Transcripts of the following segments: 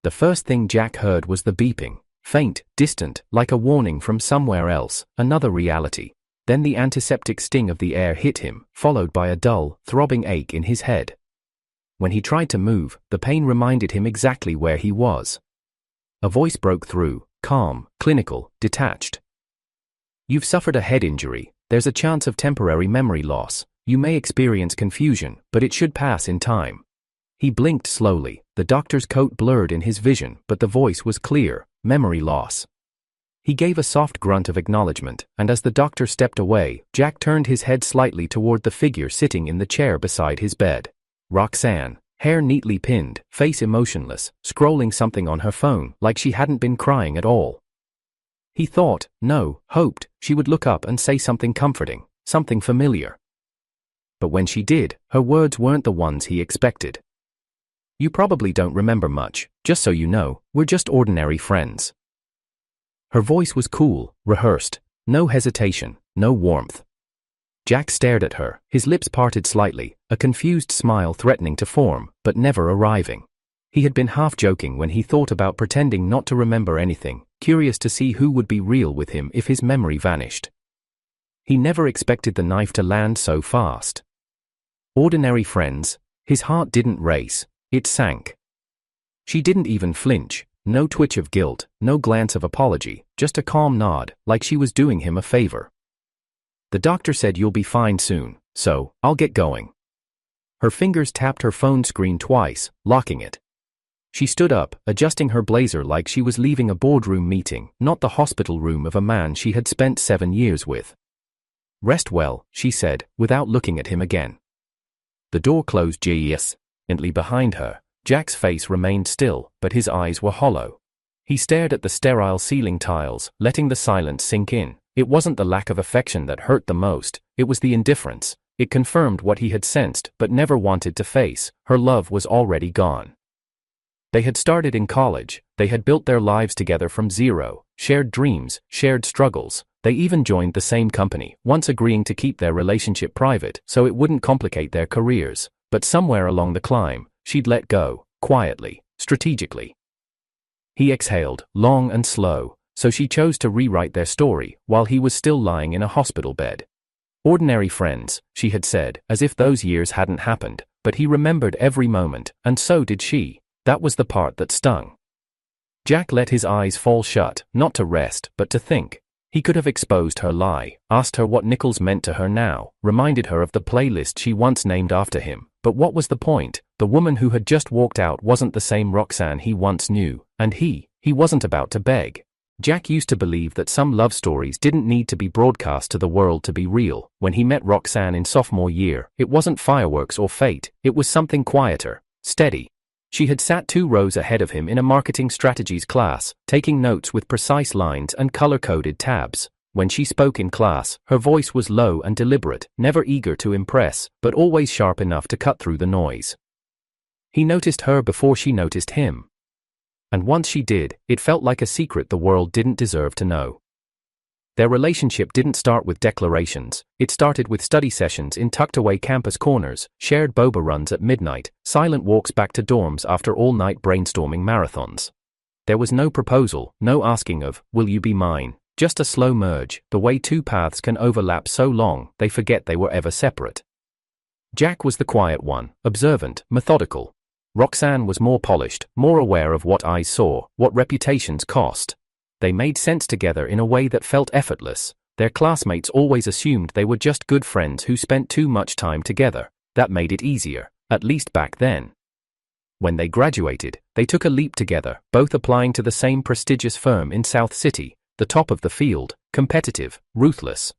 The first thing Jack heard was the beeping, faint, distant, like a warning from somewhere else, another reality. Then the antiseptic sting of the air hit him, followed by a dull, throbbing ache in his head. When he tried to move, the pain reminded him exactly where he was. A voice broke through, calm, clinical, detached. "You've suffered a head injury. There's a chance of temporary memory loss. You may experience confusion, but it should pass in time." He blinked slowly, the doctor's coat blurred in his vision, but the voice was clear: memory loss. He gave a soft grunt of acknowledgement, and as the doctor stepped away, Jack turned his head slightly toward the figure sitting in the chair beside his bed. Roxanne, hair neatly pinned, face emotionless, scrolling something on her phone, like she hadn't been crying at all. He thought, hoped, she would look up and say something comforting, something familiar. But when she did, her words weren't the ones he expected. "You probably don't remember much, just so you know, we're just ordinary friends." Her voice was cool, rehearsed, no hesitation, no warmth. Jack stared at her, his lips parted slightly, a confused smile threatening to form, but never arriving. He had been half joking when he thought about pretending not to remember anything, curious to see who would be real with him if his memory vanished. He never expected the knife to land so fast. Ordinary friends. His heart didn't race, it sank. She didn't even flinch, no twitch of guilt, no glance of apology, just a calm nod, like she was doing him a favor. "The doctor said you'll be fine soon, so I'll get going." Her fingers tapped her phone screen twice, locking it. She stood up, adjusting her blazer like she was leaving a boardroom meeting, not the hospital room of a man she had spent 7 years with. "Rest well," she said, without looking at him again. The door closed gently behind her. Jack's face remained still, but his eyes were hollow. He stared at the sterile ceiling tiles, letting the silence sink in. It wasn't the lack of affection that hurt the most, it was the indifference. It confirmed what he had sensed but never wanted to face: her love was already gone. They had started in college, they had built their lives together from zero, shared dreams, shared struggles. They even joined the same company, once agreeing to keep their relationship private so it wouldn't complicate their careers. But somewhere along the climb, she'd let go, quietly, strategically. He exhaled, long and slow, so she chose to rewrite their story while he was still lying in a hospital bed. "Ordinary friends," she had said, as if those years hadn't happened, but he remembered every moment, and so did she. That was the part that stung. Jack let his eyes fall shut, not to rest, but to think. He could have exposed her lie, asked her what nickels meant to her now, reminded her of the playlist she once named after him, but what was the point? The woman who had just walked out wasn't the same Roxanne he once knew, and he wasn't about to beg. Jack used to believe that some love stories didn't need to be broadcast to the world to be real. When he met Roxanne in sophomore year, it wasn't fireworks or fate, it was something quieter, steady. She had sat 2 rows ahead of him in a marketing strategies class, taking notes with precise lines and color-coded tabs. When she spoke in class, her voice was low and deliberate, never eager to impress, but always sharp enough to cut through the noise. He noticed her before she noticed him. And once she did, it felt like a secret the world didn't deserve to know. Their relationship didn't start with declarations, it started with study sessions in tucked-away campus corners, shared boba runs at midnight, silent walks back to dorms after all-night brainstorming marathons. There was no proposal, no asking of, "Will you be mine?" Just a slow merge, the way 2 paths can overlap so long they forget they were ever separate. Jack was the quiet one, observant, methodical. Roxanne was more polished, more aware of what eyes saw, what reputations cost. They made sense together in a way that felt effortless. Their classmates always assumed they were just good friends who spent too much time together. That made it easier, at least back then. When they graduated, they took a leap together, both applying to the same prestigious firm in South City, the top of the field, competitive, ruthless.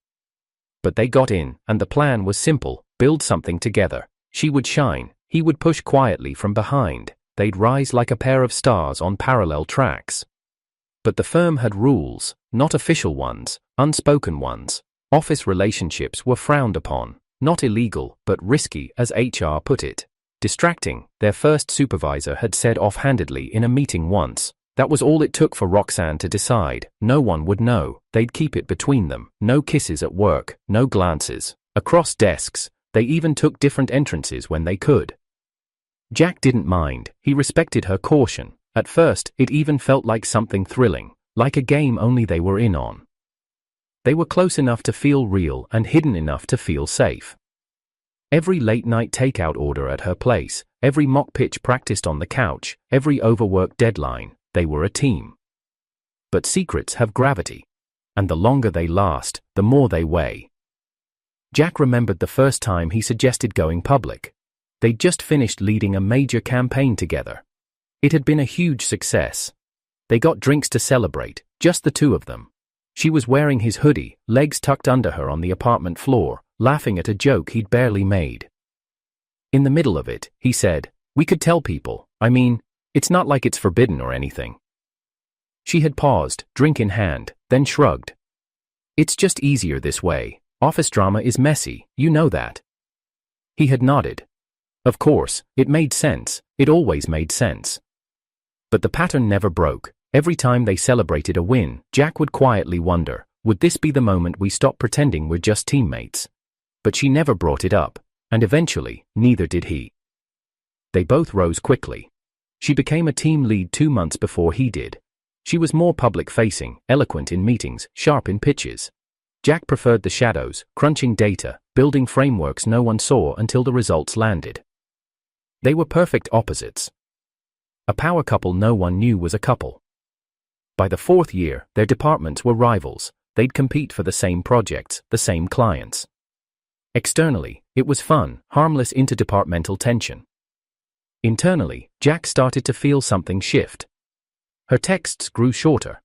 But they got in, and the plan was simple: build something together. She would shine, he would push quietly from behind. They'd rise like a pair of stars on parallel tracks. But the firm had rules, not official ones, unspoken ones. Office relationships were frowned upon, not illegal, but risky, as HR put it. Distracting, their first supervisor had said offhandedly in a meeting once. That was all it took for Roxanne to decide. No one would know, they'd keep it between them. No kisses at work, no glances. Across desks, they even took different entrances when they could. Jack didn't mind, he respected her caution. At first, it even felt like something thrilling, like a game only they were in on. They were close enough to feel real and hidden enough to feel safe. Every late-night takeout order at her place, every mock pitch practiced on the couch, every overworked deadline, they were a team. But secrets have gravity. And the longer they last, the more they weigh. Jack remembered the first time he suggested going public. They'd just finished leading a major campaign together. It had been a huge success. They got drinks to celebrate, just the two of them. She was wearing his hoodie, legs tucked under her on the apartment floor, laughing at a joke he'd barely made. In the middle of it, he said, "We could tell people, I mean, it's not like it's forbidden or anything." She had paused, drink in hand, then shrugged. "It's just easier this way. Office drama is messy, you know that." He had nodded. Of course, it made sense, it always made sense. But the pattern never broke. Every time they celebrated a win, Jack would quietly wonder, would this be the moment we stop pretending we're just teammates? But she never brought it up, and eventually, neither did he. They both rose quickly. She became a team lead 2 months before he did. She was more public-facing, eloquent in meetings, sharp in pitches. Jack preferred the shadows, crunching data, building frameworks no one saw until the results landed. They were perfect opposites. A power couple no one knew was a couple. By the 4th year, their departments were rivals. They'd compete for the same projects, the same clients. Externally, it was fun, harmless interdepartmental tension. Internally, Jack started to feel something shift. Her texts grew shorter.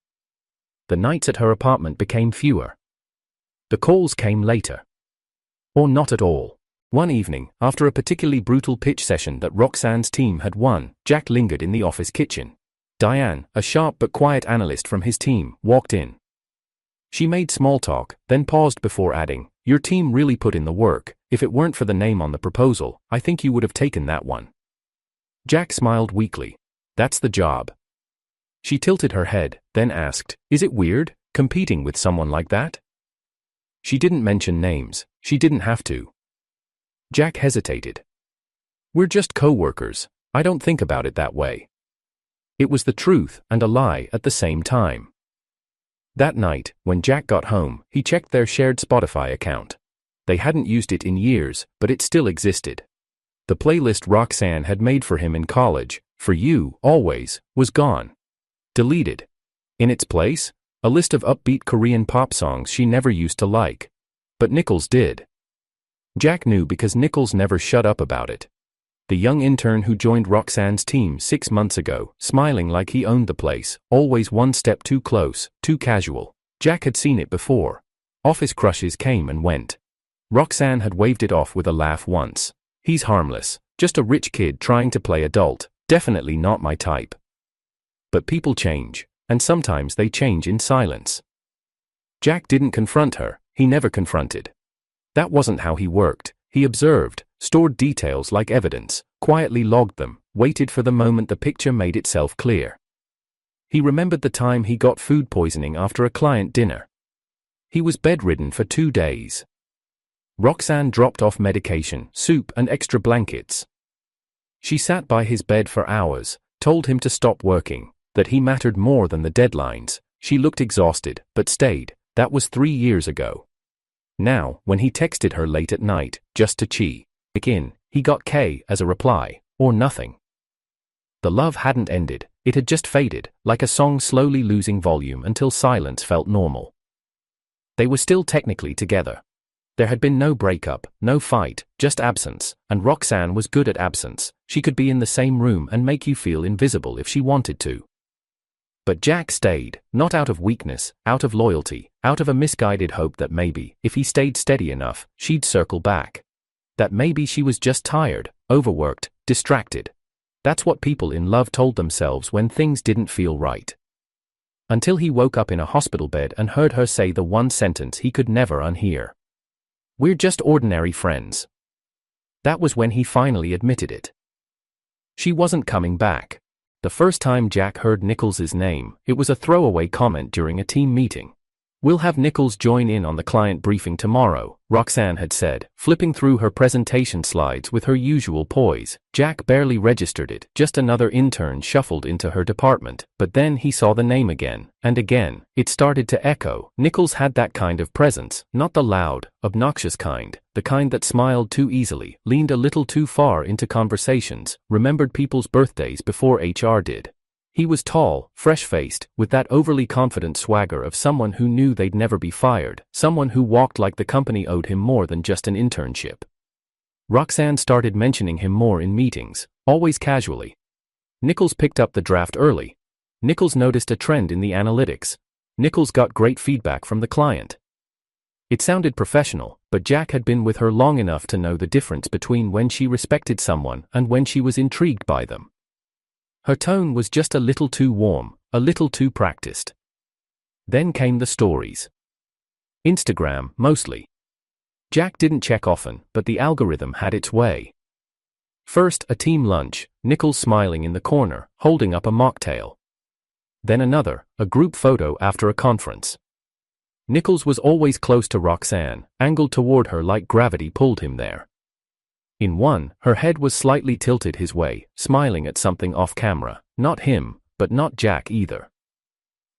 The nights at her apartment became fewer. The calls came later. Or not at all. One evening, after a particularly brutal pitch session that Roxanne's team had won, Jack lingered in the office kitchen. Diane, a sharp but quiet analyst from his team, walked in. She made small talk, then paused before adding, "Your team really put in the work. If it weren't for the name on the proposal, I think you would have taken that one." Jack smiled weakly. "That's the job." She tilted her head, then asked, "Is it weird, competing with someone like that?" She didn't mention names. She didn't have to. Jack hesitated. "We're just co-workers. I don't think about it that way." It was the truth and a lie at the same time. That night, when Jack got home, he checked their shared Spotify account. They hadn't used it in years, but it still existed. The playlist Roxanne had made for him in college, "For You, Always," was gone. Deleted. In its place, a list of upbeat Korean pop songs she never used to like. But Nichols did. Jack knew because Nichols never shut up about it. The young intern who joined Roxanne's team 6 months ago, smiling like he owned the place, always one step too close, too casual. Jack had seen it before. Office crushes came and went. Roxanne had waved it off with a laugh once. "He's harmless, just a rich kid trying to play adult, definitely not my type." But people change, and sometimes they change in silence. Jack didn't confront her, he never confronted. That wasn't how he worked. He observed, stored details like evidence, quietly logged them, waited for the moment the picture made itself clear. He remembered the time he got food poisoning after a client dinner. He was bedridden for 2 days. Roxanne dropped off medication, soup and extra blankets. She sat by his bed for hours, told him to stop working, that he mattered more than the deadlines. She looked exhausted, but stayed. That was 3 years ago. Now, when he texted her late at night, just to check in, he got K as a reply, or nothing. The love hadn't ended, it had just faded, like a song slowly losing volume until silence felt normal. They were still technically together. There had been no breakup, no fight, just absence, and Roxanne was good at absence. She could be in the same room and make you feel invisible if she wanted to. But Jack stayed, not out of weakness, out of loyalty, out of a misguided hope that maybe, if he stayed steady enough, she'd circle back. That maybe she was just tired, overworked, distracted. That's what people in love told themselves when things didn't feel right. Until he woke up in a hospital bed and heard her say the one sentence he could never unhear. "We're just ordinary friends." That was when he finally admitted it. She wasn't coming back. The first time Jack heard Nichols's name, it was a throwaway comment during a team meeting. We'll have Nichols join in on the client briefing tomorrow, Roxanne had said, flipping through her presentation slides with her usual poise. Jack barely registered it, just another intern shuffled into her department, but then he saw the name again, and again. It started to echo. Nichols had that kind of presence, not the loud, obnoxious kind, the kind that smiled too easily, leaned a little too far into conversations, remembered people's birthdays before HR did. He was tall, fresh-faced, with that overly confident swagger of someone who knew they'd never be fired, someone who walked like the company owed him more than just an internship. Roxanne started mentioning him more in meetings, always casually. Nichols picked up the draft early. Nichols noticed a trend in the analytics. Nichols got great feedback from the client. It sounded professional, but Jack had been with her long enough to know the difference between when she respected someone and when she was intrigued by them. Her tone was just a little too warm, a little too practiced. Then came the stories. Instagram, mostly. Jack didn't check often, but the algorithm had its way. First, a team lunch, Nichols smiling in the corner, holding up a mocktail. Then another, a group photo after a conference. Nichols was always close to Roxanne, angled toward her like gravity pulled him there. In one, her head was slightly tilted his way, smiling at something off camera. Not him, but not Jack either.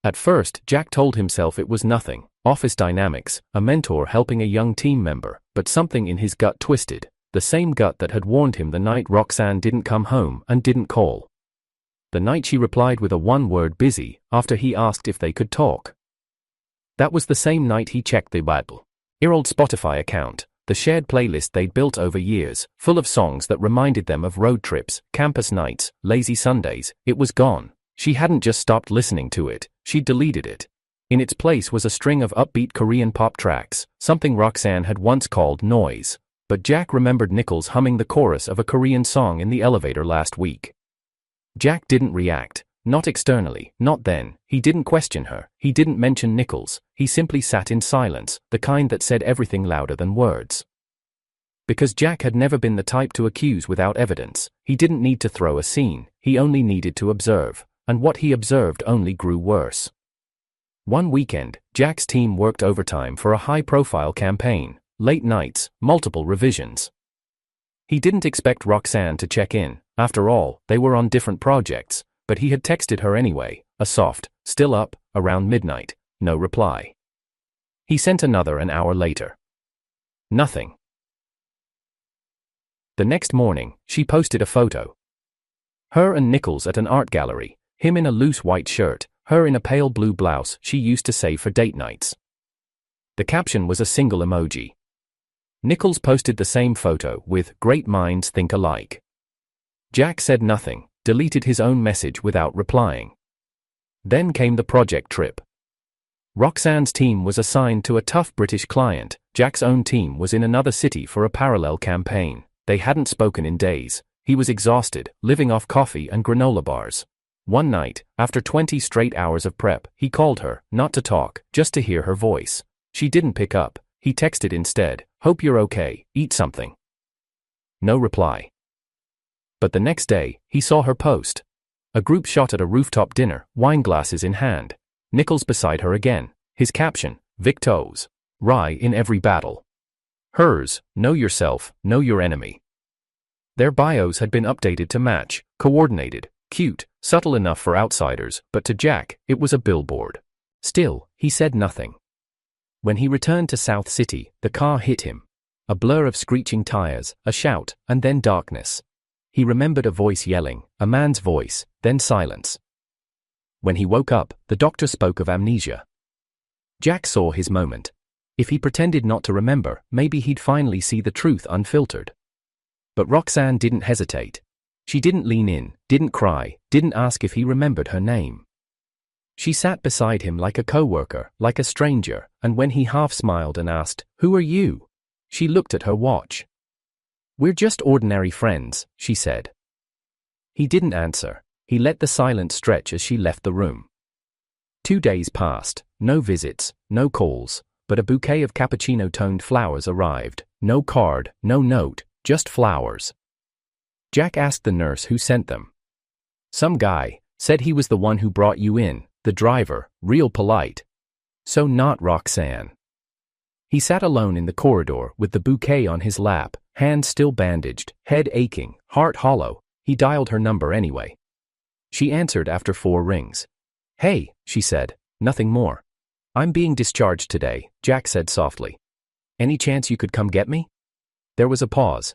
At first, Jack told himself it was nothing, office dynamics, a mentor helping a young team member, but something in his gut twisted, the same gut that had warned him the night Roxanne didn't come home and didn't call. The night she replied with a one-word busy, after he asked if they could talk. That was the same night he checked the year-old Spotify account. The shared playlist they'd built over years, full of songs that reminded them of road trips, campus nights, lazy Sundays. It was gone. She hadn't just stopped listening to it, she'd deleted it. In its place was a string of upbeat Korean pop tracks, something Roxanne had once called noise. But Jack remembered Nichols humming the chorus of a Korean song in the elevator last week. Jack didn't react, not externally, not then. He didn't question her, he didn't mention Nichols, he simply sat in silence, the kind that said everything louder than words. Because Jack had never been the type to accuse without evidence, he didn't need to throw a scene, he only needed to observe, and what he observed only grew worse. One weekend, Jack's team worked overtime for a high-profile campaign, late nights, multiple revisions. He didn't expect Roxanne to check in, after all, they were on different projects, but he had texted her anyway, a soft, still up, around midnight, no reply. He sent another an hour later. Nothing. The next morning, she posted a photo. Her and Nichols at an art gallery, him in a loose white shirt, her in a pale blue blouse she used to save for date nights. The caption was a single emoji. Nichols posted the same photo with "Great minds think alike." Jack said nothing, deleted his own message without replying. Then came the project trip. Roxanne's team was assigned to a tough British client, Jack's own team was in another city for a parallel campaign. They hadn't spoken in days. He was exhausted, living off coffee and granola bars. One night, after 20 straight hours of prep, he called her, not to talk, just to hear her voice. She didn't pick up. He texted instead, "Hope you're okay, eat something." No reply. But the next day, he saw her post. A group shot at a rooftop dinner, wine glasses in hand. Nichols beside her again. His caption, "Victos. Rye in every battle." Hers, "Know yourself, know your enemy." Their bios had been updated to match, coordinated, cute, subtle enough for outsiders, but to Jack, it was a billboard. Still, he said nothing. When he returned to South City, the car hit him. A blur of screeching tires, a shout, and then darkness. He remembered a voice yelling, a man's voice, then silence. When he woke up, the doctor spoke of amnesia. Jack saw his moment. If he pretended not to remember, maybe he'd finally see the truth unfiltered. But Roxanne didn't hesitate. She didn't lean in, didn't cry, didn't ask if he remembered her name. She sat beside him like a coworker, like a stranger, and when he half smiled and asked, "Who are you?" she looked at her watch. "We're just ordinary friends," she said. He didn't answer. He let the silence stretch as she left the room. 2 days passed, no visits, no calls, but a bouquet of cappuccino-toned flowers arrived. No card, no note, just flowers. Jack asked the nurse who sent them. "Some guy, said he was the one who brought you in, the driver, real polite." So not Roxanne. He sat alone in the corridor with the bouquet on his lap, hands still bandaged, head aching, heart hollow. He dialed her number anyway. She answered after 4 rings. "Hey," she said, "nothing more." "I'm being discharged today," Jack said softly. "Any chance you could come get me?" There was a pause.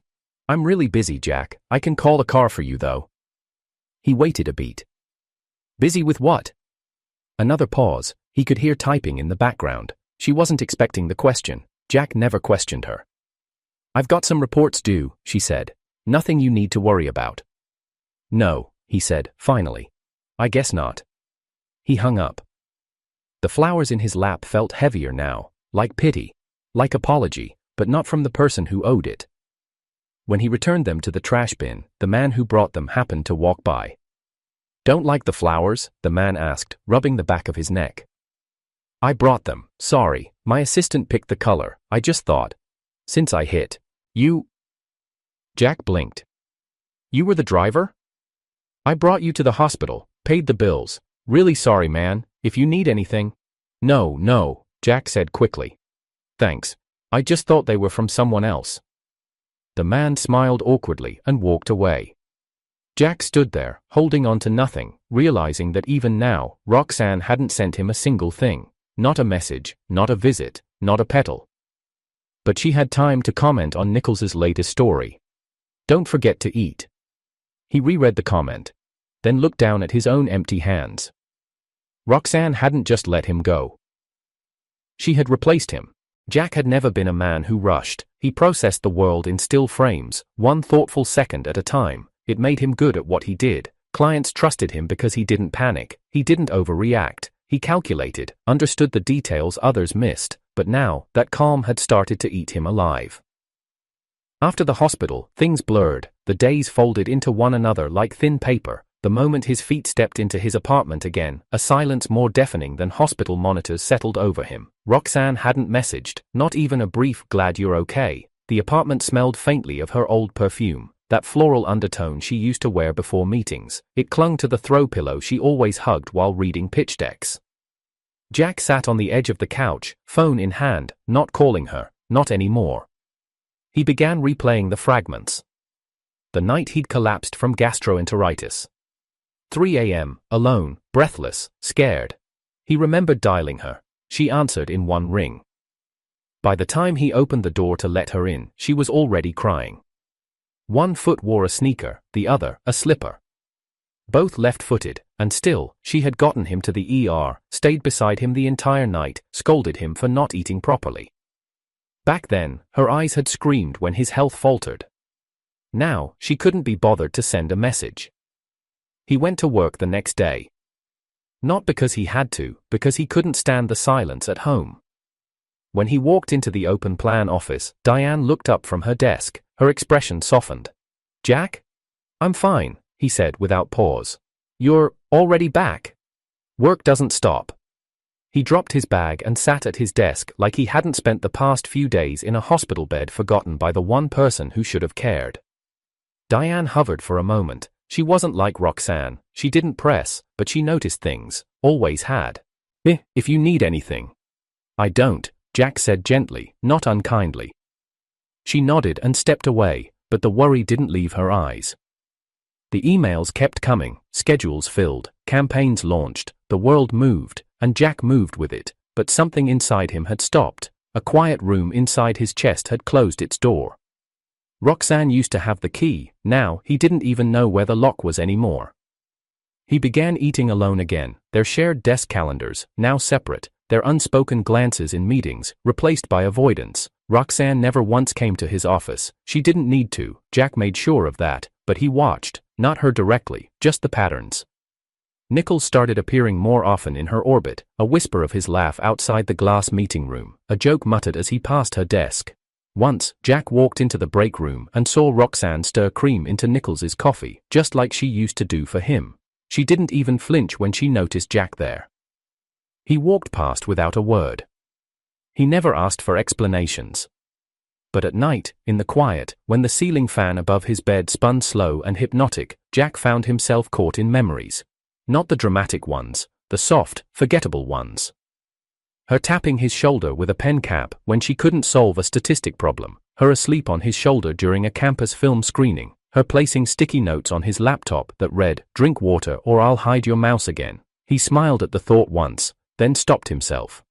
"I'm really busy, Jack. I can call a car for you, though." He waited a beat. "Busy with what?" Another pause. He could hear typing in the background. She wasn't expecting the question. Jack never questioned her. "I've got some reports due," she said. "Nothing you need to worry about." "No," he said, finally. "I guess not." He hung up. The flowers in his lap felt heavier now, like pity, like apology, but not from the person who owed it. When he returned them to the trash bin, the man who brought them happened to walk by. "Don't like the flowers?" the man asked, rubbing the back of his neck. "I brought them, sorry, my assistant picked the color, I just thought. Since I hit you..." Jack blinked. "You were the driver?" "I brought you to the hospital, paid the bills. Really sorry, man, if you need anything..." No, Jack said quickly. "Thanks. I just thought they were from someone else." The man smiled awkwardly and walked away. Jack stood there, holding on to nothing, realizing that even now, Roxanne hadn't sent him a single thing. Not a message, not a visit, not a petal. But she had time to comment on Nichols's latest story. "Don't forget to eat." He reread the comment, then looked down at his own empty hands. Roxanne hadn't just let him go. She had replaced him. Jack had never been a man who rushed. He processed the world in still frames, one thoughtful second at a time. It made him good at what he did. Clients trusted him because he didn't panic, he didn't overreact. He calculated, understood the details others missed, but now, that calm had started to eat him alive. After the hospital, things blurred, the days folded into one another like thin paper. The moment his feet stepped into his apartment again, a silence more deafening than hospital monitors settled over him. Roxanne hadn't messaged, not even a brief "glad you're okay." The apartment smelled faintly of her old perfume, that floral undertone she used to wear before meetings. It clung to the throw pillow she always hugged while reading pitch decks. Jack sat on the edge of the couch, phone in hand, not calling her, not anymore. He began replaying the fragments. The night he'd collapsed from gastroenteritis. 3 a.m., alone, breathless, scared. He remembered dialing her. She answered in one ring. By the time he opened the door to let her in, she was already crying. One foot wore a sneaker, the other, a slipper. Both left-footed, and still, she had gotten him to the ER, stayed beside him the entire night, scolded him for not eating properly. Back then, her eyes had screamed when his health faltered. Now, she couldn't be bothered to send a message. He went to work the next day. Not because he had to, because he couldn't stand the silence at home. When he walked into the open plan office, Diane looked up from her desk, her expression softened. "Jack? I'm fine," he said without pause. "You're already back? Work doesn't stop." He dropped his bag and sat at his desk like he hadn't spent the past few days in a hospital bed forgotten by the one person who should have cared. Diane hovered for a moment. She wasn't like Roxanne, she didn't press, but she noticed things, always had. If you need anything." "I don't," Jack said gently, not unkindly. She nodded and stepped away, but the worry didn't leave her eyes. The emails kept coming, schedules filled, campaigns launched, the world moved, and Jack moved with it, but something inside him had stopped. A quiet room inside his chest had closed its door. Roxanne used to have the key, now he didn't even know where the lock was anymore. He began eating alone again, their shared desk calendars, now separate, their unspoken glances in meetings, replaced by avoidance. Roxanne never once came to his office, she didn't need to, Jack made sure of that, but he watched, not her directly, just the patterns. Nichols started appearing more often in her orbit, a whisper of his laugh outside the glass meeting room, a joke muttered as he passed her desk. Once, Jack walked into the break room and saw Roxanne stir cream into Nichols's coffee, just like she used to do for him. She didn't even flinch when she noticed Jack there. He walked past without a word. He never asked for explanations. But at night, in the quiet, when the ceiling fan above his bed spun slow and hypnotic, Jack found himself caught in memories. Not the dramatic ones, the soft, forgettable ones. Her tapping his shoulder with a pen cap when she couldn't solve a statistic problem, her asleep on his shoulder during a campus film screening, her placing sticky notes on his laptop that read, "Drink water or I'll hide your mouse again." He smiled at the thought once, then stopped himself.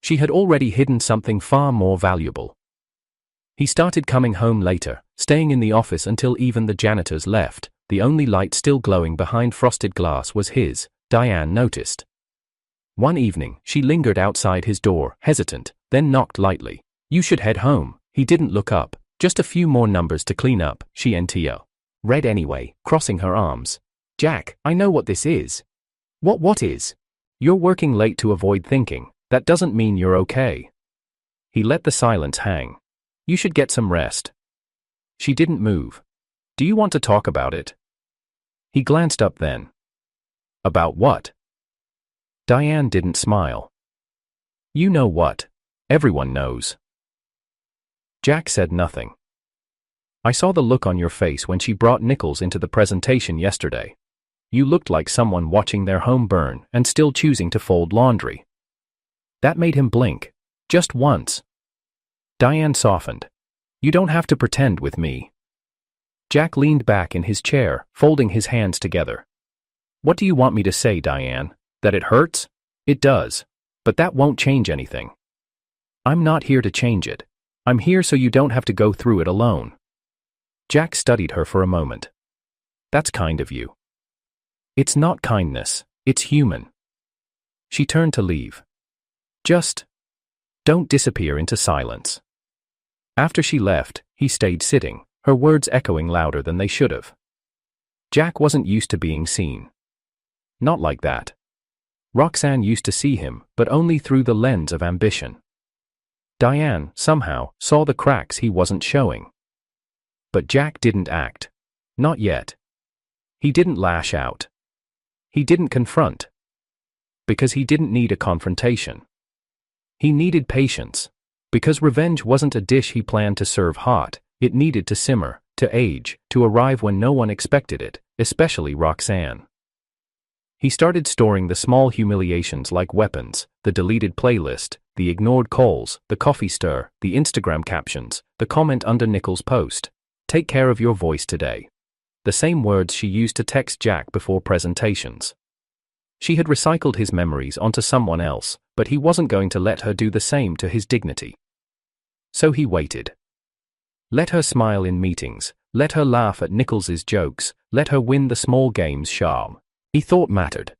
She had already hidden something far more valuable. He started coming home later, staying in the office until even the janitors left. The only light still glowing behind frosted glass was his, Diane noticed. One evening, she lingered outside his door, hesitant, then knocked lightly. "You should head home." He didn't look up. "Just a few more numbers to clean up," she read anyway, crossing her arms. "Jack, I know what this is." What is?" "You're working late to avoid thinking. That doesn't mean you're okay." He let the silence hang. "You should get some rest." She didn't move. "Do you want to talk about it?" He glanced up then. "About what?" Diane didn't smile. "You know what. Everyone knows." Jack said nothing. "I saw the look on your face when she brought Nichols into the presentation yesterday. You looked like someone watching their home burn and still choosing to fold laundry." That made him blink. Just once. Diane softened. "You don't have to pretend with me." Jack leaned back in his chair, folding his hands together. "What do you want me to say, Diane? That it hurts? It does. But that won't change anything. I'm not here to change it. I'm here so you don't have to go through it alone." Jack studied her for a moment. "That's kind of you." "It's not kindness, it's human." She turned to leave. "Just don't disappear into silence." After she left, he stayed sitting, her words echoing louder than they should have. Jack wasn't used to being seen. Not like that. Roxanne used to see him, but only through the lens of ambition. Diane, somehow, saw the cracks he wasn't showing. But Jack didn't act. Not yet. He didn't lash out. He didn't confront. Because he didn't need a confrontation. He needed patience. Because revenge wasn't a dish he planned to serve hot, it needed to simmer, to age, to arrive when no one expected it, especially Roxanne. He started storing the small humiliations like weapons, the deleted playlist, the ignored calls, the coffee stir, the Instagram captions, the comment under Nichols' post. "Take care of your voice today." The same words she used to text Jack before presentations. She had recycled his memories onto someone else, but he wasn't going to let her do the same to his dignity. So he waited. Let her smile in meetings, let her laugh at Nichols's jokes, let her win the small games charm. He thought mattered.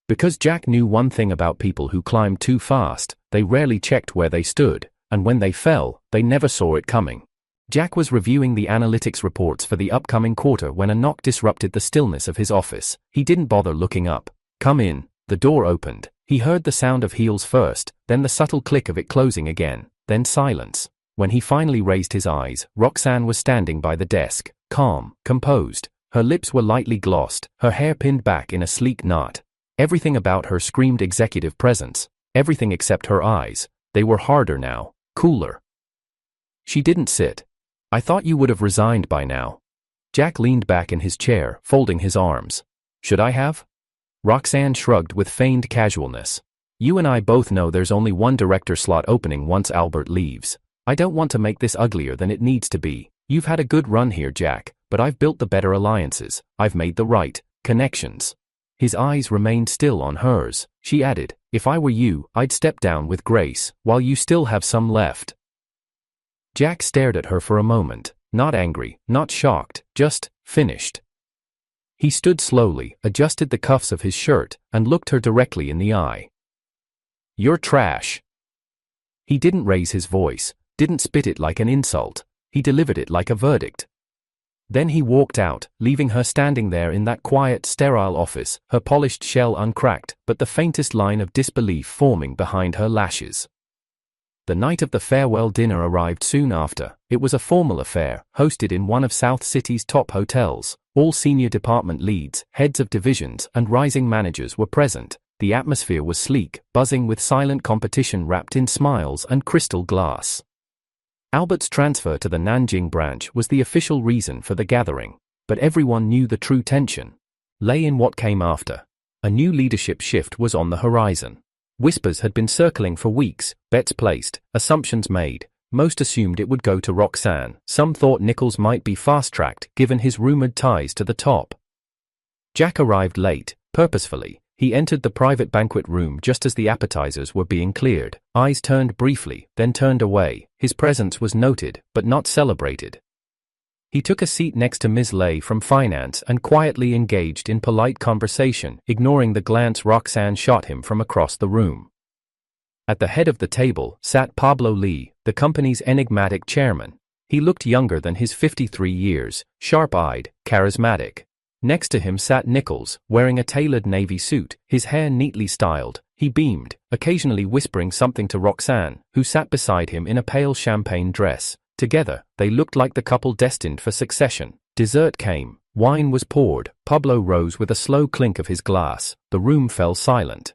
Because Jack knew one thing about people who climbed too fast, they rarely checked where they stood, and when they fell, they never saw it coming. Jack was reviewing the analytics reports for the upcoming quarter when a knock disrupted the stillness of his office. He didn't bother looking up. "Come in." The door opened. He heard the sound of heels first, then the subtle click of it closing again, then silence. When he finally raised his eyes, Roxanne was standing by the desk, calm, composed. Her lips were lightly glossed, her hair pinned back in a sleek knot. Everything about her screamed executive presence. Everything except her eyes. They were harder now, cooler. She didn't sit. "I thought you would have resigned by now." Jack leaned back in his chair, folding his arms. "Should I have?" Roxanne shrugged with feigned casualness. "You and I both know there's only one director slot opening once Albert leaves. I don't want to make this uglier than it needs to be. You've had a good run here, Jack, but I've built the better alliances. I've made the right connections." His eyes remained still on hers. She added, "If I were you, I'd step down with grace, while you still have some left." Jack stared at her for a moment, not angry, not shocked, just finished. He stood slowly, adjusted the cuffs of his shirt, and looked her directly in the eye. "You're trash." He didn't raise his voice, didn't spit it like an insult. He delivered it like a verdict. Then he walked out, leaving her standing there in that quiet, sterile office, her polished shell uncracked, but the faintest line of disbelief forming behind her lashes. The night of the farewell dinner arrived soon after. It was a formal affair, hosted in one of South City's top hotels. All senior department leads, heads of divisions, and rising managers were present. The atmosphere was sleek, buzzing with silent competition wrapped in smiles and crystal glass. Albert's transfer to the Nanjing branch was the official reason for the gathering, but everyone knew the true tension lay in what came after. A new leadership shift was on the horizon. Whispers had been circling for weeks, bets placed, assumptions made. Most assumed it would go to Roxanne. Some thought Nichols might be fast-tracked given his rumored ties to the top. Jack arrived late, purposefully. He entered the private banquet room just as the appetizers were being cleared. Eyes turned briefly, then turned away. His presence was noted, but not celebrated. He took a seat next to Ms. Lay from finance and quietly engaged in polite conversation, ignoring the glance Roxanne shot him from across the room. At the head of the table sat Pablo Lee, the company's enigmatic chairman. He looked younger than his 53 years, sharp-eyed, charismatic. Next to him sat Nichols, wearing a tailored navy suit, his hair neatly styled. He beamed, occasionally whispering something to Roxanne, who sat beside him in a pale champagne dress. Together, they looked like the couple destined for succession. Dessert came. Wine was poured. Pablo rose with a slow clink of his glass. The room fell silent.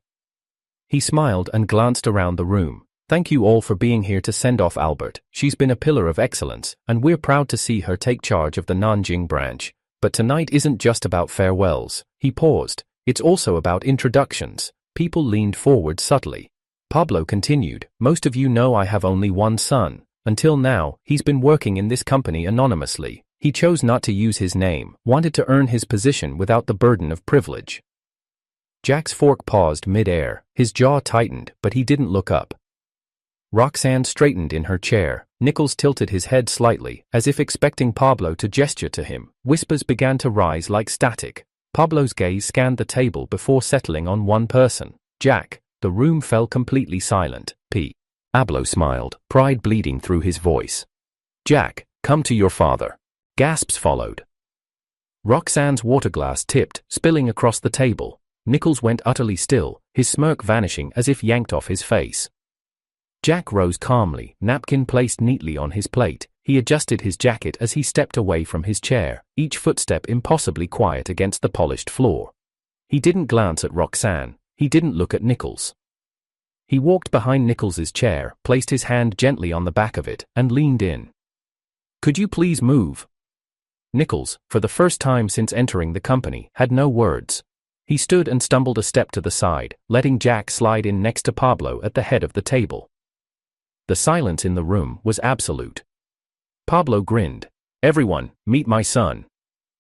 He smiled and glanced around the room. Thank you all for being here to send off Albert. She's been a pillar of excellence, and we're proud to see her take charge of the Nanjing branch. But tonight isn't just about farewells. He paused. It's also about introductions. People leaned forward subtly. Pablo continued, most of you know I have only one son. Until now, he's been working in this company anonymously. He chose not to use his name, wanted to earn his position without the burden of privilege. Jack's fork paused mid-air. His jaw tightened, but he didn't look up. Roxanne straightened in her chair. Nichols tilted his head slightly, as if expecting Pablo to gesture to him. Whispers began to rise like static. Pablo's gaze scanned the table before settling on one person. Jack. The room fell completely silent. Pablo smiled, pride bleeding through his voice. Jack, come to your father. Gasps followed. Roxanne's water glass tipped, spilling across the table. Nichols went utterly still, his smirk vanishing as if yanked off his face. Jack rose calmly, napkin placed neatly on his plate. He adjusted his jacket as he stepped away from his chair, each footstep impossibly quiet against the polished floor. He didn't glance at Roxanne. He didn't look at Nichols. He walked behind Nichols's chair, placed his hand gently on the back of it, and leaned in. Could you please move? Nichols, for the first time since entering the company, had no words. He stood and stumbled a step to the side, letting Jack slide in next to Pablo at the head of the table. The silence in the room was absolute. Pablo grinned. Everyone, meet my son.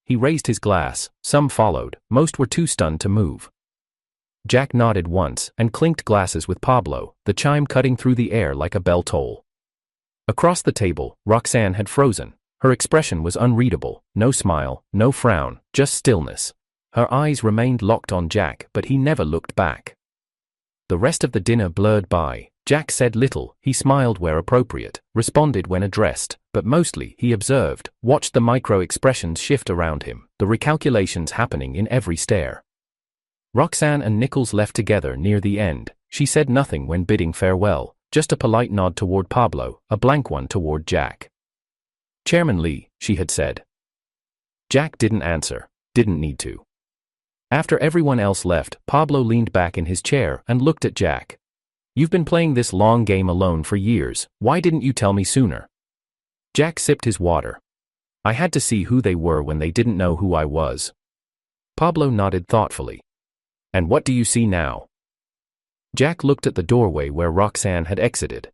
He raised his glass. Some followed. Most were too stunned to move. Jack nodded once and clinked glasses with Pablo, the chime cutting through the air like a bell toll. Across the table, Roxanne had frozen. Her expression was unreadable. No smile, no frown, just stillness. Her eyes remained locked on Jack, but he never looked back. The rest of the dinner blurred by. Jack said little. He smiled where appropriate, responded when addressed, but mostly he observed, watched the micro-expressions shift around him, the recalculations happening in every stare. Roxanne and Nichols left together near the end. She said nothing when bidding farewell, just a polite nod toward Pablo, a blank one toward Jack. Chairman Lee, she had said. Jack didn't answer, didn't need to. After everyone else left, Pablo leaned back in his chair and looked at Jack. You've been playing this long game alone for years. Why didn't you tell me sooner? Jack sipped his water. I had to see who they were when they didn't know who I was. Pablo nodded thoughtfully. And what do you see now? Jack looked at the doorway where Roxanne had exited.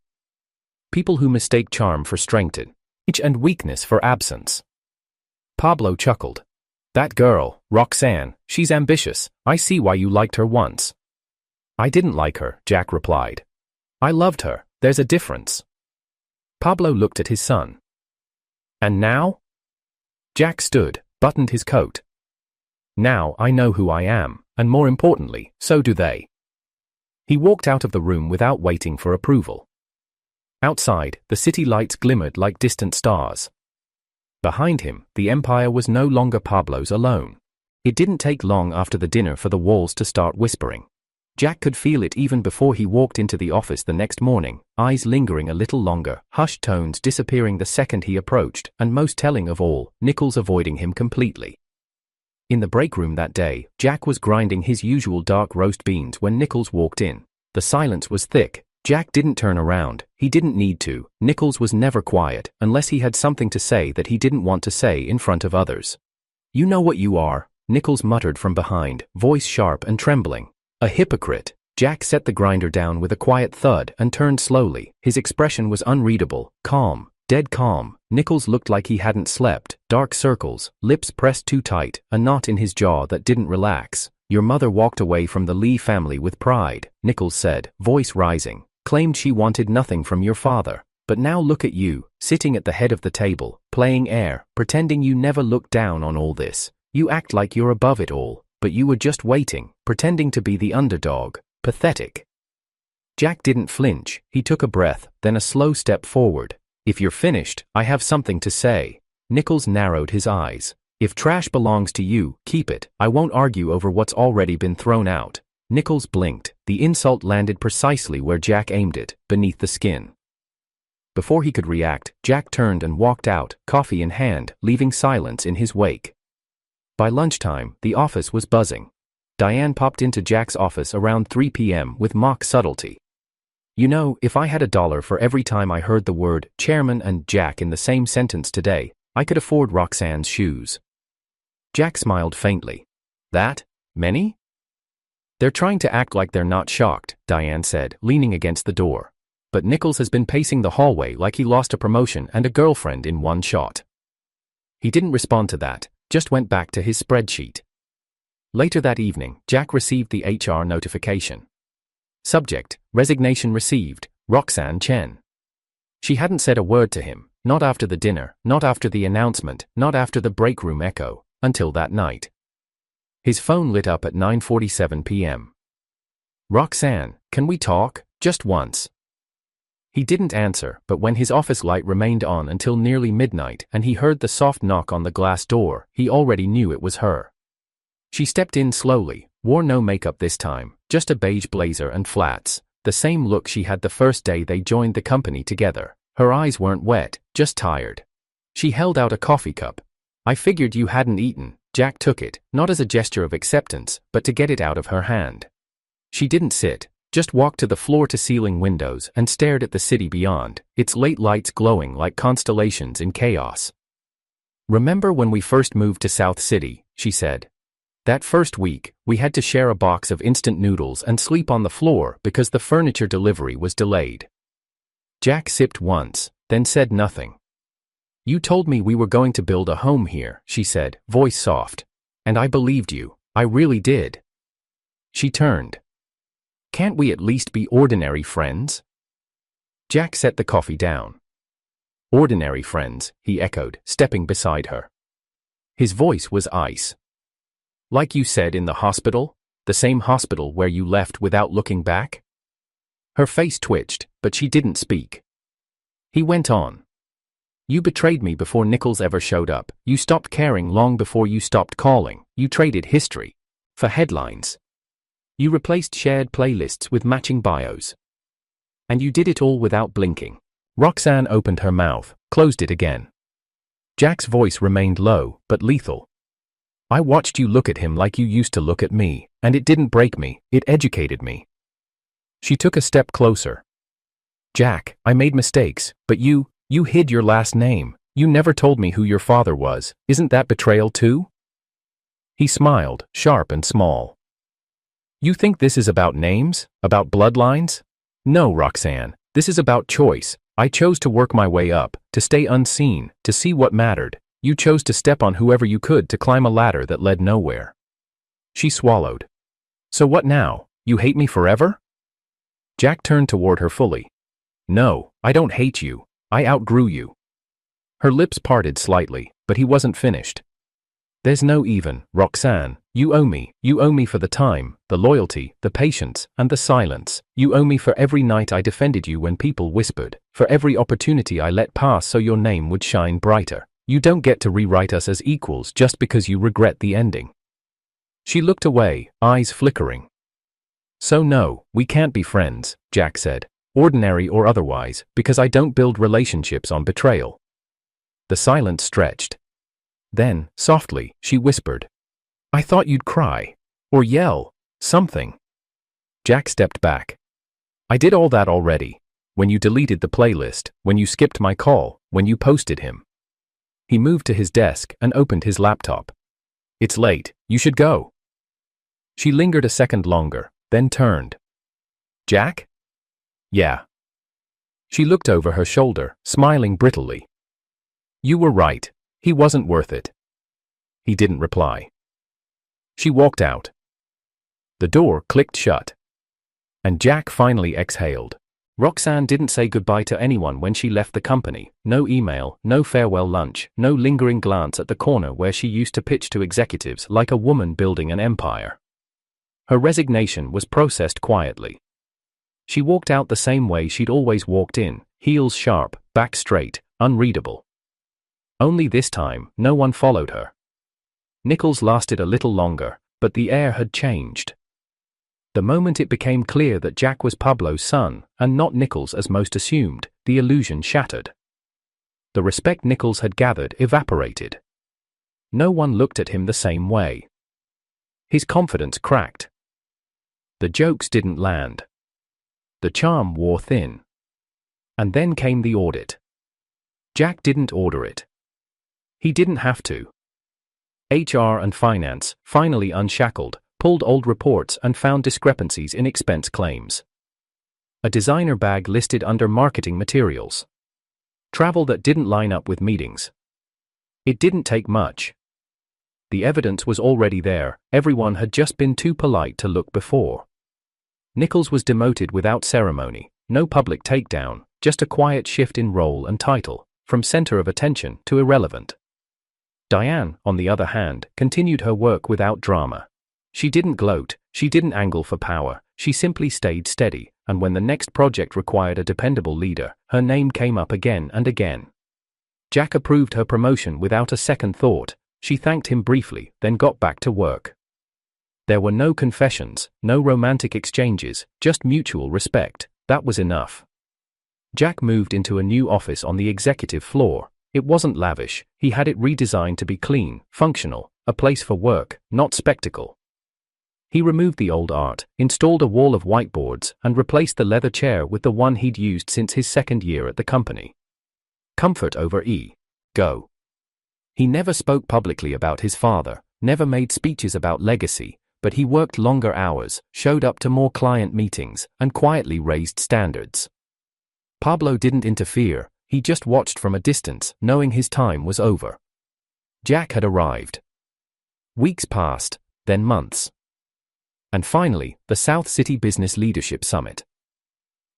People who mistake charm for strength and weakness for absence. Pablo chuckled. That girl, Roxanne, she's ambitious. I see why you liked her once. I didn't like her, Jack replied. I loved her. There's a difference. Pablo looked at his son. And now? Jack stood, buttoned his coat. Now I know who I am, and more importantly, so do they. He walked out of the room without waiting for approval. Outside, the city lights glimmered like distant stars. Behind him, the empire was no longer Pablo's alone. It didn't take long after the dinner for the walls to start whispering. Jack could feel it even before he walked into the office the next morning, eyes lingering a little longer, hushed tones disappearing the second he approached, and most telling of all, Nichols avoiding him completely. In the break room that day, Jack was grinding his usual dark roast beans when Nichols walked in. The silence was thick. Jack didn't turn around. He didn't need to. Nichols was never quiet, unless he had something to say that he didn't want to say in front of others. You know what you are, Nichols muttered from behind, voice sharp and trembling. A hypocrite. Jack set the grinder down with a quiet thud and turned slowly. His expression was unreadable, calm, dead calm. Nichols looked like he hadn't slept, dark circles, lips pressed too tight, a knot in his jaw that didn't relax. Your mother walked away from the Lee family with pride, Nichols said, voice rising. Claimed she wanted nothing from your father. But now look at you, sitting at the head of the table, playing air, pretending you never looked down on all this. You act like you're above it all, but you were just waiting, pretending to be the underdog. Pathetic. Jack didn't flinch. He took a breath, then a slow step forward. If you're finished, I have something to say. Nichols narrowed his eyes. If trash belongs to you, keep it. I won't argue over what's already been thrown out. Nichols blinked. The insult landed precisely where Jack aimed it, beneath the skin. Before he could react, Jack turned and walked out, coffee in hand, leaving silence in his wake. By lunchtime, the office was buzzing. Diane popped into Jack's office around 3 p.m. with mock subtlety. You know, if I had $1 for every time I heard the word chairman and Jack in the same sentence today, I could afford Roxanne's shoes. Jack smiled faintly. That? Many? They're trying to act like they're not shocked, Diane said, leaning against the door. But Nichols has been pacing the hallway like he lost a promotion and a girlfriend in one shot. He didn't respond to that, just went back to his spreadsheet. Later that evening, Jack received the HR notification. Subject, resignation received, Roxanne Chen. She hadn't said a word to him, not after the dinner, not after the announcement, not after the break room echo, until that night. His phone lit up at 9:47 p.m. Roxanne, can we talk, just once? He didn't answer, but when his office light remained on until nearly midnight and he heard the soft knock on the glass door, he already knew it was her. She stepped in slowly, wore no makeup this time, just a beige blazer and flats, the same look she had the first day they joined the company together. Her eyes weren't wet, just tired. She held out a coffee cup. I figured you hadn't eaten. Jack took it, not as a gesture of acceptance, but to get it out of her hand. She didn't sit, just walked to the floor-to-ceiling windows and stared at the city beyond, its late lights glowing like constellations in chaos. Remember when we first moved to South City, she said. That first week, we had to share a box of instant noodles and sleep on the floor because the furniture delivery was delayed. Jack sipped once, then said nothing. You told me we were going to build a home here, she said, voice soft. And I believed you, I really did. She turned. Can't we at least be ordinary friends? Jack set the coffee down. Ordinary friends, he echoed, stepping beside her. His voice was ice. Like you said in the hospital? The same hospital where you left without looking back? Her face twitched, but she didn't speak. He went on. You betrayed me before Nichols ever showed up. You stopped caring long before you stopped calling. You traded history for headlines. You replaced shared playlists with matching bios. And you did it all without blinking. Roxanne opened her mouth, closed it again. Jack's voice remained low, but lethal. I watched you look at him like you used to look at me, and it didn't break me, it educated me. She took a step closer. Jack, I made mistakes, but you hid your last name. You never told me who your father was. Isn't that betrayal too? He smiled, sharp and small. You think this is about names? About bloodlines? No, Roxanne, this is about choice. I chose to work my way up, to stay unseen, to see what mattered. You chose to step on whoever you could to climb a ladder that led nowhere. She swallowed. So what now? You hate me forever? Jack turned toward her fully. No, I don't hate you. I outgrew you. Her lips parted slightly, but he wasn't finished. There's no even, Roxanne. You owe me for the time, the loyalty, the patience, and the silence. You owe me for every night I defended you when people whispered, for every opportunity I let pass so your name would shine brighter. You don't get to rewrite us as equals just because you regret the ending. She looked away, eyes flickering. So no, we can't be friends, Jack said, ordinary or otherwise, because I don't build relationships on betrayal. The silence stretched. Then, softly, she whispered, I thought you'd cry. Or yell. Something. Jack stepped back. I did all that already. When you deleted the playlist, when you skipped my call, when you posted him. He moved to his desk and opened his laptop. It's late, you should go. She lingered a second longer, then turned. Jack? Yeah. She looked over her shoulder, smiling brittly. You were right. He wasn't worth it. He didn't reply. She walked out. The door clicked shut. And Jack finally exhaled. Roxanne didn't say goodbye to anyone when she left the company. No email, no farewell lunch, no lingering glance at the corner where she used to pitch to executives like a woman building an empire. Her resignation was processed quietly. She walked out the same way she'd always walked in, heels sharp, back straight, unreadable. Only this time, no one followed her. Nichols lasted a little longer, but the air had changed. The moment it became clear that Jack was Pablo's son, and not Nichols as most assumed, the illusion shattered. The respect Nichols had gathered evaporated. No one looked at him the same way. His confidence cracked. The jokes didn't land. The charm wore thin. And then came the audit. Jack didn't order it. He didn't have to. HR and finance, finally unshackled, pulled old reports and found discrepancies in expense claims. A designer bag listed under marketing materials. Travel that didn't line up with meetings. It didn't take much. The evidence was already there, everyone had just been too polite to look before. Nichols was demoted without ceremony, no public takedown, just a quiet shift in role and title, from center of attention to irrelevant. Diane, on the other hand, continued her work without drama. She didn't gloat, she didn't angle for power, she simply stayed steady, and when the next project required a dependable leader, her name came up again and again. Jack approved her promotion without a second thought. She thanked him briefly, then got back to work. There were no confessions, no romantic exchanges, just mutual respect. That was enough. Jack moved into a new office on the executive floor. It wasn't lavish, he had it redesigned to be clean, functional, a place for work, not spectacle. He removed the old art, installed a wall of whiteboards, and replaced the leather chair with the one he'd used since his second year at the company. Comfort over ego. He never spoke publicly about his father, never made speeches about legacy, but he worked longer hours, showed up to more client meetings, and quietly raised standards. Pablo didn't interfere, he just watched from a distance, knowing his time was over. Jack had arrived. Weeks passed, then months. And finally, the South City Business Leadership Summit.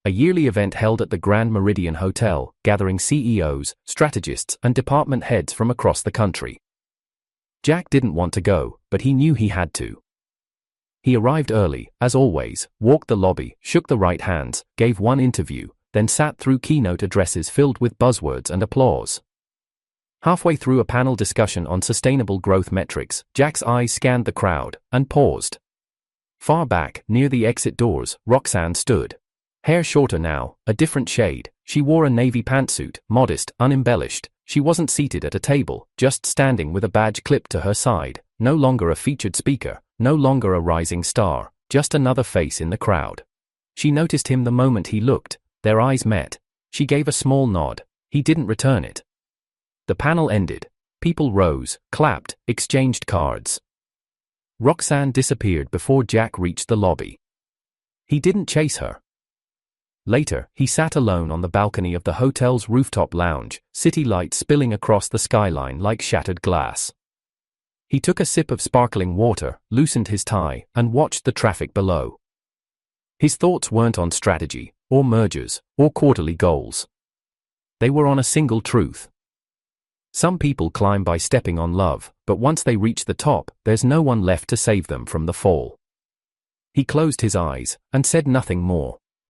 A yearly event held at the Grand Meridian Hotel, gathering CEOs, strategists, and department heads from across the country. Jack didn't want to go, but he knew he had to. He arrived early, as always, walked the lobby, shook the right hands, gave one interview, then sat through keynote addresses filled with buzzwords and applause. Halfway through a panel discussion on sustainable growth metrics, Jack's eyes scanned the crowd, and paused. Far back, near the exit doors, Roxanne stood. Hair shorter now, a different shade, she wore a navy pantsuit, modest, unembellished. She wasn't seated at a table, just standing with a badge clipped to her side, no longer a featured speaker, no longer a rising star, just another face in the crowd. She noticed him the moment he looked, their eyes met. She gave a small nod, he didn't return it. The panel ended. People rose, clapped, exchanged cards. Roxanne disappeared before Jack reached the lobby. He didn't chase her. Later, he sat alone on the balcony of the hotel's rooftop lounge, city lights spilling across the skyline like shattered glass. He took a sip of sparkling water, loosened his tie, and watched the traffic below. His thoughts weren't on strategy, or mergers, or quarterly goals. They were on a single truth. Some people climb by stepping on love, but once they reach the top, there's no one left to save them from the fall. He closed his eyes, and said nothing more.